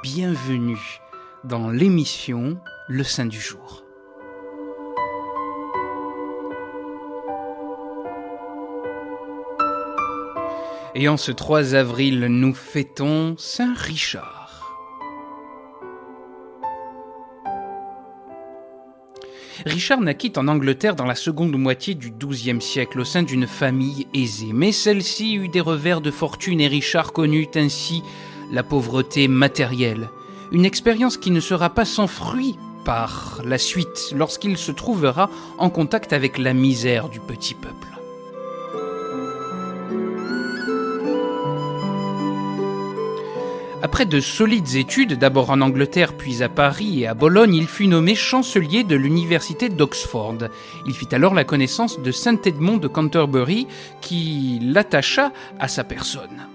bienvenue dans l'émission Le Saint du Jour. Et en ce 3 avril, nous fêtons Saint Richard. Richard naquit en Angleterre dans la seconde moitié du XIIe siècle au sein d'une famille aisée. Mais celle-ci eut des revers de fortune et Richard connut ainsi la pauvreté matérielle. Une expérience qui ne sera pas sans fruit par la suite lorsqu'il se trouvera en contact avec la misère du petit peuple. Après de solides études, d'abord en Angleterre puis à Paris et à Bologne, il fut nommé chancelier de l'université d'Oxford. Il fit alors la connaissance de saint Edmond de Canterbury qui l'attacha à sa personne.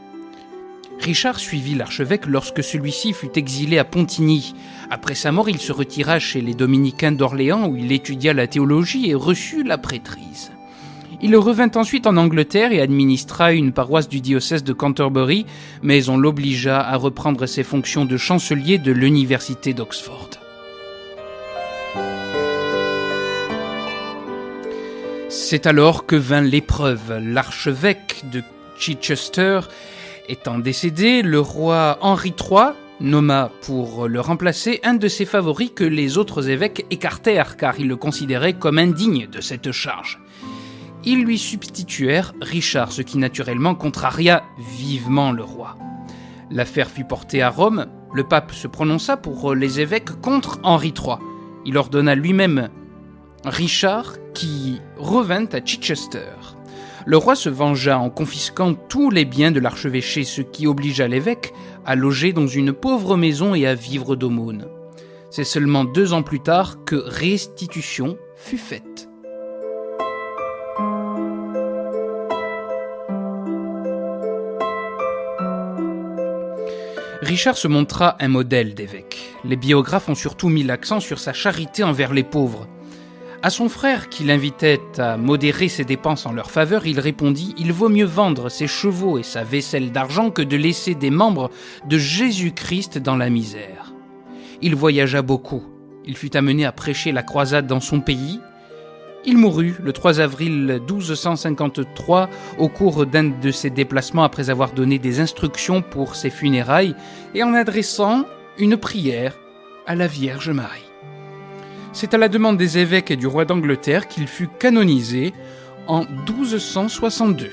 Richard suivit l'archevêque lorsque celui-ci fut exilé à Pontigny. Après sa mort, il se retira chez les dominicains d'Orléans où il étudia la théologie et reçut la prêtrise. Il revint ensuite en Angleterre et administra une paroisse du diocèse de Canterbury, mais on l'obligea à reprendre ses fonctions de chancelier de l'université d'Oxford. C'est alors que vint l'épreuve. L'archevêque de Chichester étant décédé, le roi Henri III nomma pour le remplacer un de ses favoris que les autres évêques écartèrent car ils le considéraient comme indigne de cette charge. Ils lui substituèrent Richard, ce qui naturellement contraria vivement le roi. L'affaire fut portée à Rome, le pape se prononça pour les évêques contre Henri III. Il ordonna lui-même Richard qui revint à Chichester. Le roi se vengea en confisquant tous les biens de l'archevêché, ce qui obligea l'évêque à loger dans une pauvre maison et à vivre d'aumône. C'est seulement 2 ans plus tard que restitution fut faite. Richard se montra un modèle d'évêque. Les biographes ont surtout mis l'accent sur sa charité envers les pauvres. À son frère, qui l'invitait à modérer ses dépenses en leur faveur, il répondit « Il vaut mieux vendre ses chevaux et sa vaisselle d'argent que de laisser des membres de Jésus-Christ dans la misère. » Il voyagea beaucoup. Il fut amené à prêcher la croisade dans son pays. Il mourut le 3 avril 1253 au cours d'un de ses déplacements après avoir donné des instructions pour ses funérailles et en adressant une prière à la Vierge Marie. C'est à la demande des évêques et du roi d'Angleterre qu'il fut canonisé en 1262.